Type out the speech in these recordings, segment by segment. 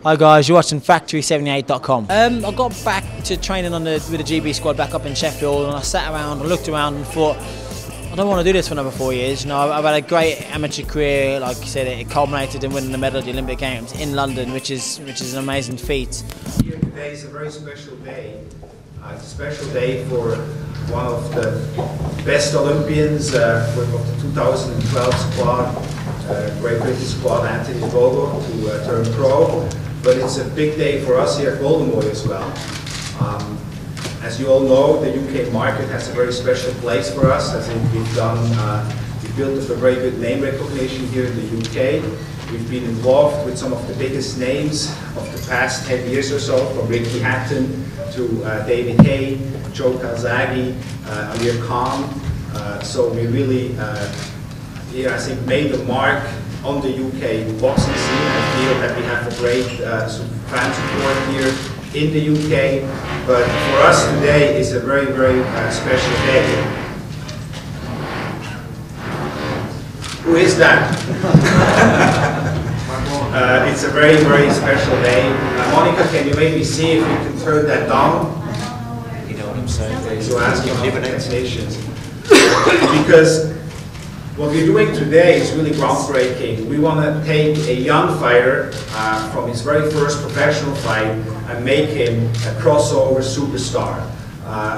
Hi guys, you're watching FACTORY78.com. I got back to training with the GB squad back up in Sheffield, and I sat around and looked around and thought, I don't want to do this for another 4 years. You know, I've had a great amateur career. Like you said, it culminated in winning the medal at the Olympic Games in London, which is an amazing feat. Here today is a very special day. It's a special day for one of the best Olympians of the 2012 squad, Great British squad, Anthony Ogogo, to turn pro. But it's a big day for us here at Golden Boy as well. As you all know, the UK market has a very special place for us. I think we've built up a very good name recognition here in the UK. We've been involved with some of the biggest names of the past 10 years or so, from Ricky Hatton to David Hay, Joe Calzaghe, Amir Khan. So we really, I think, made a mark on the UK boxing scene. I feel that we have a great fan support here in the UK, but for us today is a very, very special day. Who is that? It's a very, very special day. Monica, can you maybe see if you can turn that down? You know what I'm saying? So ask you expectations. Because what we're doing today is really groundbreaking. We want to take a young fighter from his very first professional fight and make him a crossover superstar.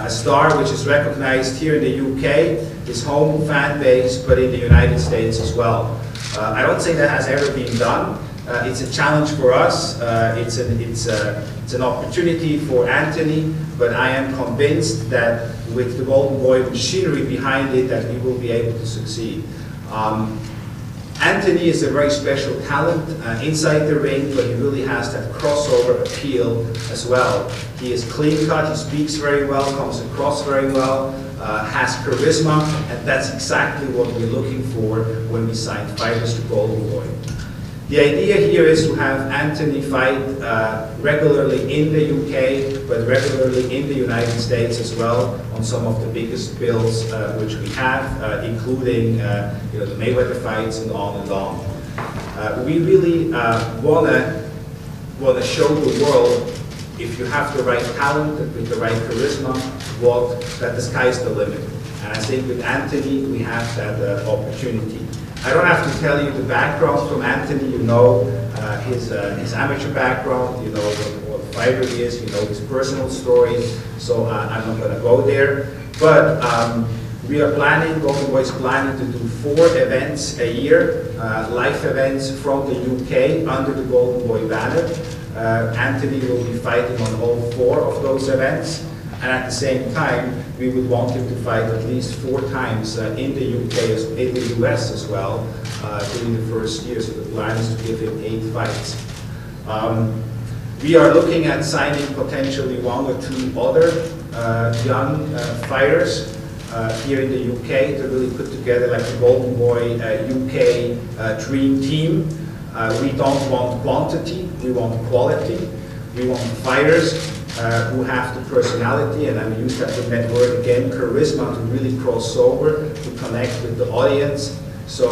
A star which is recognized here in the UK, his home fan base, but in the United States as well. I don't think that has ever been done. It's a challenge for us. It's an opportunity for Anthony, but I am convinced that with the Golden Boy machinery behind it, that we will be able to succeed. Anthony is a very special talent inside the ring, but he really has that crossover appeal as well. He is clean cut, he speaks very well, comes across very well, has charisma, and that's exactly what we're looking for when we sign fighters to Golden Boy. The idea here is to have Anthony fight regularly in the UK, but regularly in the United States as well, on some of the biggest bills which we have, including the Mayweather fights and on and on. We really want to show the world, if you have the right talent and with the right charisma, that the sky's the limit. And I think with Anthony we have that opportunity. I don't have to tell you the background from Anthony. You know his amateur background, you know what a fighter he is, you know his personal story, so I'm not going to go there. But we are planning, Golden Boy is planning to do 4 events a year, live events from the UK under the Golden Boy banner. Anthony will be fighting on all 4 of those events. And at the same time, we would want him to fight at least 4 times in the UK, in the US as well, during the first year. So the plan is to give him 8 fights. We are looking at signing potentially 1 or 2 other young fighters here in the UK to really put together like the Golden Boy UK dream team. We don't want quantity, we want quality. We want fighters who have the personality, and I use that word again, charisma, to really cross over, to connect with the audience. So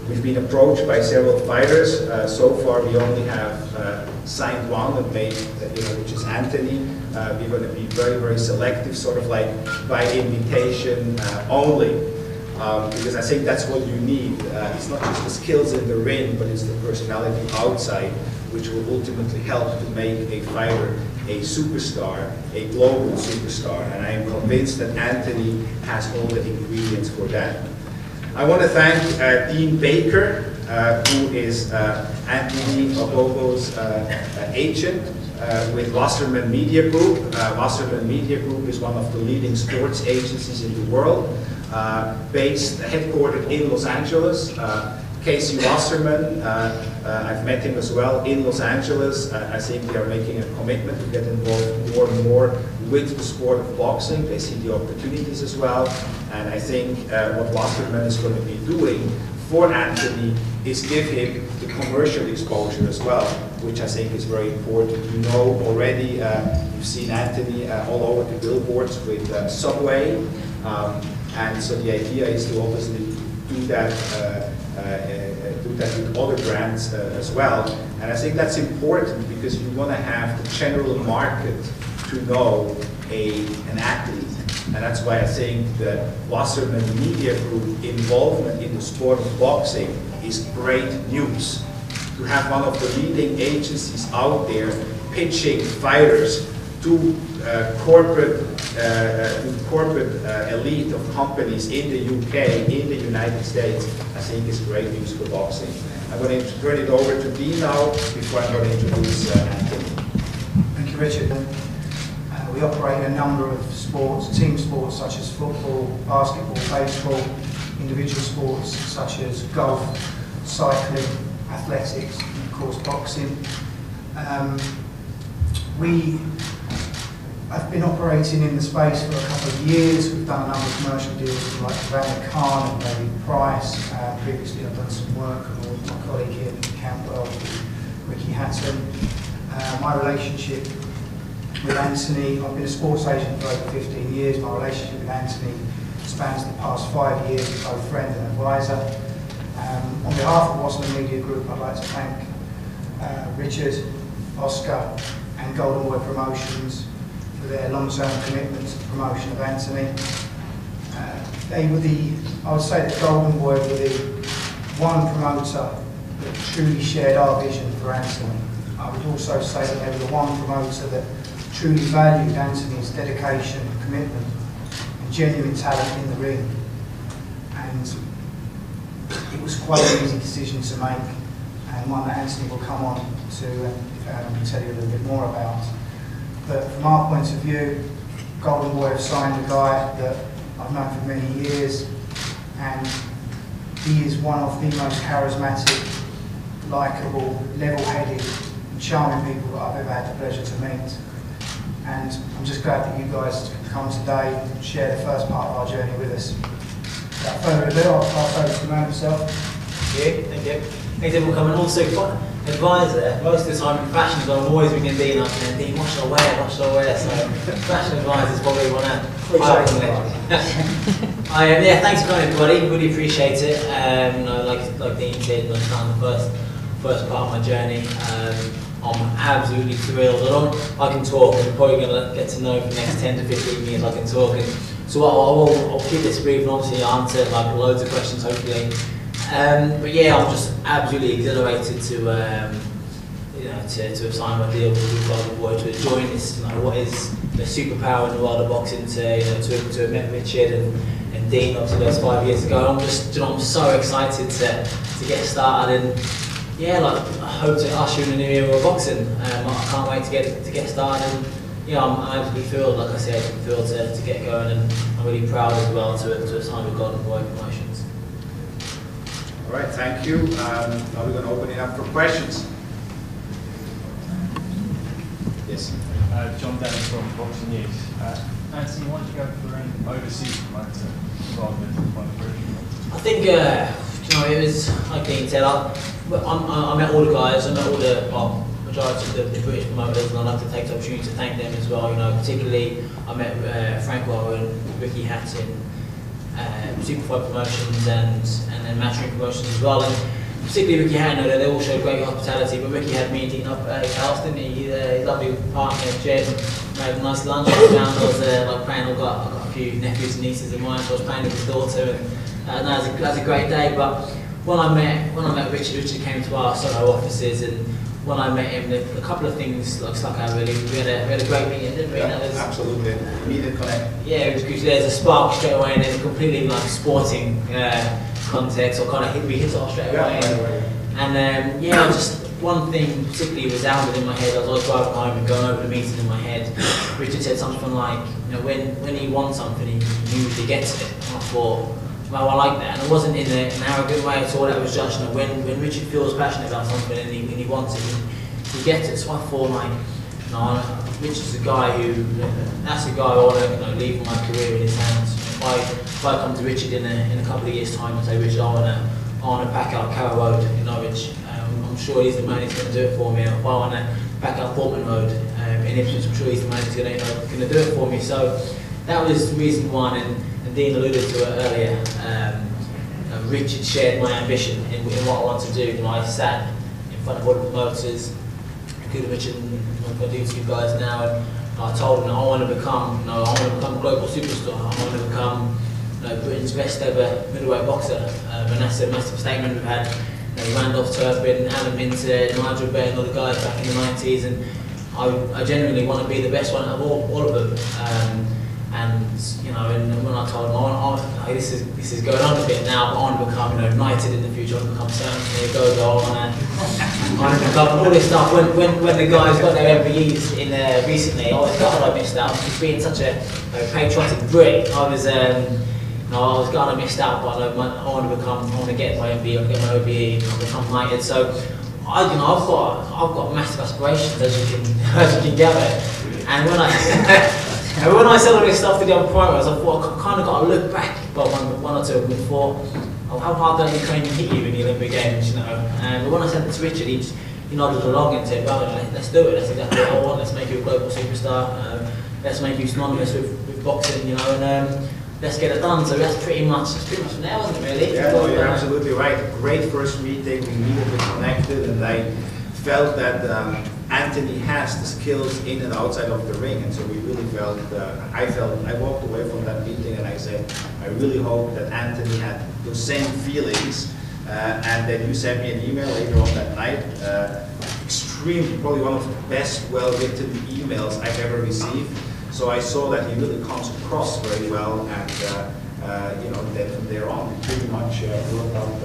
we've been approached by several fighters. So far we only have signed 1 and made, which is Anthony. We're going to be very, very selective, sort of like by invitation only. Because I think that's what you need. It's not just the skills in the ring, but it's the personality outside, which will ultimately help to make a fighter a superstar, a global superstar. And I am convinced that Anthony has all the ingredients for that. I want to thank Dean Baker, who is Anthony Ogogo's agent with Wasserman Media Group. Wasserman Media Group is one of the leading sports agencies in the world, headquartered in Los Angeles. Casey Wasserman, I've met him as well in Los Angeles. I think they are making a commitment to get involved more and more with the sport of boxing. They see the opportunities as well. And I think what Wasserman is going to be doing for Anthony is give him the commercial exposure as well, which I think is very important. You know already, you've seen Anthony all over the billboards with Subway. And so the idea is to obviously do that do that with other brands as well. And I think that's important because you want to have the general market to know an athlete. And that's why I think the Wasserman Media Group involvement in the sport of boxing is great news. To have one of the leading agencies out there pitching fighters to corporate elite of companies in the UK, in the United States, I think is great news for boxing. I'm going to turn it over to Dean now before I'm going to introduce Anthony. Thank you, Richard. We operate in a number of sports, team sports such as football, basketball, baseball, individual sports such as golf, cycling, athletics, and of course boxing. We have been operating in the space for a couple of years. We've done a number of commercial deals with like Van Khan and David Price. Previously I've done some work with my colleague here in Campbell, Ricky Hatton. My relationship with Anthony, I've been a sports agent for over 15 years. My relationship with Anthony spans the past 5 years as both friend and advisor. On behalf of Wasserman Media Group, I'd like to thank Richard, Oscar and Golden Boy Promotions for their long-term commitment to the promotion of Anthony. They were I would say that Golden Boy were the one promoter that truly shared our vision for Anthony. I would also say that they were the one promoter that truly valued Anthony's dedication, commitment and genuine talent in the ring. And it was quite an easy decision to make, and one that Anthony will come on to tell you a little bit more about. But from our point of view, Golden Boy have signed a guy that I've known for many years, and he is one of the most charismatic, likeable, level-headed and charming people that I've ever had the pleasure to meet. And I'm just glad that you guys could come today and share the first part of our journey with us. Without further ado, I'll pass over to the man himself. Thank you. Thanks everyone coming. Also, advisor, most of the time in fashion, I'm always ringing Dean up and Dean, what shall I wear, what shall I wear? So, fashion advisors probably want to yeah, thanks for coming everybody, really appreciate it. You know, like Dean said, I'm starting the first part of my journey. I'm absolutely thrilled. I can talk, and we're probably going to get to know for the next 10 to 15 years I can talk. And so I'll keep this brief and obviously answer like loads of questions hopefully. But yeah, I'm just absolutely exhilarated to you know, to have signed my deal with Golden Boy, to join this, you know, what is the superpower in the world of boxing, to have met Richard and Dean obviously those 5 years ago. I'm just, you know, I'm so excited to get started, and yeah, like I hope to usher in a new era of boxing. I can't wait to get started. And, yeah, I'm absolutely thrilled, like I said, thrilled to get going, and I'm really proud as well to have signed with Golden Boy Promotions. All right, thank you. Now we're going to open it up for questions. Yes. John Dennis from Boxing News. Anthony, why did you go for an overseas promoter rather than one of British? I think, you know, it was, like Dean said, I met all the guys, I met all the, majority of the British promoters, and I'd like to take the opportunity to thank them as well. You know, particularly I met Frank Warren, Ricky Hatton, Superfight Promotions, and then Matchroom Promotions as well. And particularly Ricky Hatton, they all showed great hospitality. But Ricky had me eating up at his house, didn't he? His lovely partner Jed made a nice lunch. I was like playing. I got a few nephews and nieces of mine, so I was playing with his daughter, and that was a great day. But when I met Richard came to our Soho offices, and when I met him, a couple of things stuck out really. We had a great meeting, didn't we? Yeah, absolutely. Immediate connect. Yeah, it was good. There's a spark straight away, and there's a completely like sporting context, or kind of we hit it off straight away. And yeah, just one thing particularly was out within my head. I was always driving home and going over the meeting in my head. Richard said something like, you know, when he wants something, he usually gets it. And I thought, well, I like that, and it wasn't in an arrogant way at all. That was just, you know, when Richard feels passionate about something and he wants it, he gets it. So I thought, like, you know, Richard's a guy that's the guy I want to, you know, leave my career in his hands. If I come to Richard in a couple of years' time and say, Richard, I want to back out Carrow Road in Norwich, I'm sure he's the man who's going to do it for me. If I want to back out Portman Road in Ipswich, I'm sure he's the man who's going to do it for me. So that was reason one. And Dean alluded to it earlier. Richard shared my ambition in what I want to do. You know, I sat in front of all the promoters, including Richard and my dudes, you guys now, and I told them that I want to become, I want to become a global superstar. I want to become, Britain's best ever middleweight boxer, and that's a massive statement. We've had Randolph Turpin, Alan Minter, Nigel Benn, all the guys back in the 90s, and I genuinely want to be the best one out of all of them. And when I told them, this is going on a bit now, but I want to become, knighted in the future. I want to become Sir Anthony Ogogo. I want to become all this stuff. When the guys got their MBEs in there recently, I was gutted I missed out. Just being such a patriotic Brit, I was gutted I missed out. But I want to get my MBE, I want to get my OBE, I want to become knighted. So I've got massive aspirations, as you can gather. And when I said all this stuff to the other promoters, I thought I kind of got to look back, well, one or two of them before, how hard don't you train to hit you in the Olympic Games, But when I said it to Richard, he nodded along and said, well, let's do it, that's exactly what I want, let's make you a global superstar, let's make you synonymous with boxing, and let's get it done. So that's pretty much from there, wasn't it, really? Yeah, no, you're absolutely right. Great first meeting, we immediately connected, and I felt that Anthony has the skills in and outside of the ring, and so we really felt, I walked away from that meeting and I said, I really hope that Anthony had those same feelings, and then you sent me an email later on that night, extremely, probably one of the best well-written emails I've ever received, so I saw that he really comes across very well, and then from there on, we pretty much worked out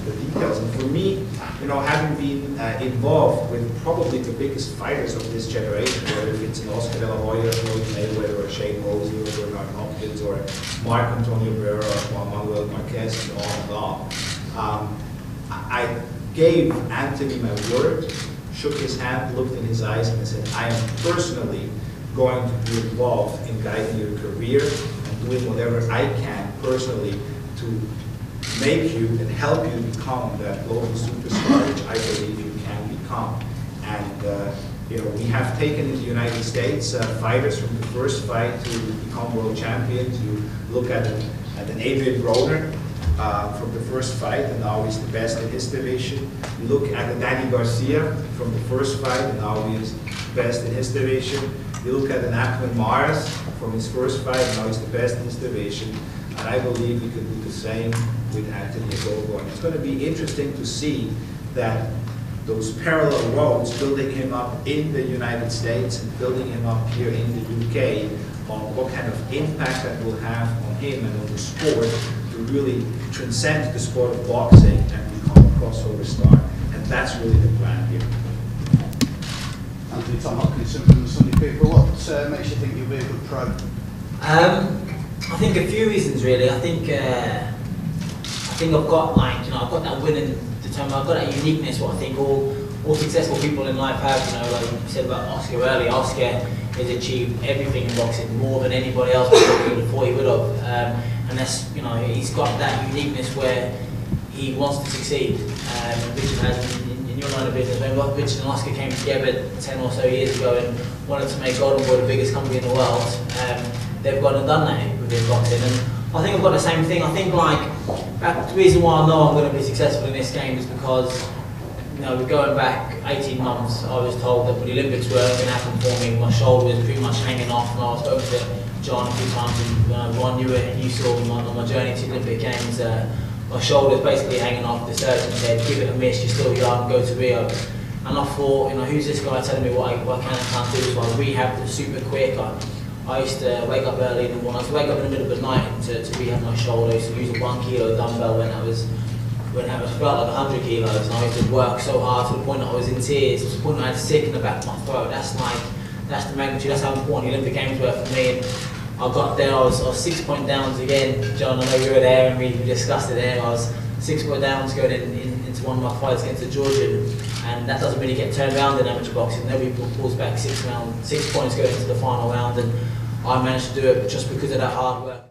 the details. And for me, having been involved with probably the biggest fighters of this generation, whether it's an Oscar De La Hoya, Floyd Mayweather, or Shane Mosley, or Bernard Hopkins, or Mark Antonio Barrera, or Juan Manuel Marquez, and on. I gave Anthony my word, shook his hand, looked in his eyes, and I said, I am personally going to be involved in guiding your career and doing whatever I can personally to make you and help you become that global superstar which I believe you can become. And we have taken in the United States fighters from the first fight to become world champions. You look at an Adrian Broner from the first fight, and now he's the best in his division. You look at a Danny Garcia from the first fight, and now he's the best in his division. You look at an Ahmed Mars from his first fight, and now he's the best in his division. And I believe we can do the same with Anthony Ogogo. And it's going to be interesting to see that those parallel roads, building him up in the United States and building him up here in the UK, on what kind of impact that will have on him and on the sport to really transcend the sport of boxing and become a crossover star. And that's really the plan here. Anthony, Tom Hopkinson from the Sunday People, what makes you think you'll be a good pro? I think a few reasons really. I think I've got I've got that winning determination. I've got that uniqueness. What I think all successful people in life have. Like you said about Oscar earlier. Oscar has achieved everything in boxing more than anybody else before he would have. And that's he's got that uniqueness where he wants to succeed. Richard has in your line of business. When Richard and Oscar came together 10 or so years ago and wanted to make Golden Boy the biggest company in the world. They've gone and done that within boxing, and I think I've got the same thing. I think the reason why I know I'm going to be successful in this game is because we're going back 18 months. I was told that when the Olympics were going to happen for me, my shoulder was pretty much hanging off, and I was spoken to John a few times, and Ron, you saw me on my journey to the Olympic Games. My shoulder's basically hanging off. The surgeon said, "Give it a miss. You're still young. Go to Rio." And I thought, who's this guy telling me what I can and can't do? So I rehabbed super quick. I used to wake up early in the morning. I used to wake up in the middle of the night to rehab my shoulder. I used to use a 1 kilo dumbbell when I felt like 100 kilos, and I used to work so hard to the point that I was in tears, to the point that I had sick in the back of my throat. That's the magnitude. That's how important the Olympic Games were for me. And I got there. I was 6 point downs again. John, I know you were there, and we discussed it there. I was 6 point downs going into one of my fights against a Georgian. And that doesn't really get turned around in amateur boxing. Nobody pulls back 6 points going into the final round, and I managed to do it just because of that hard work.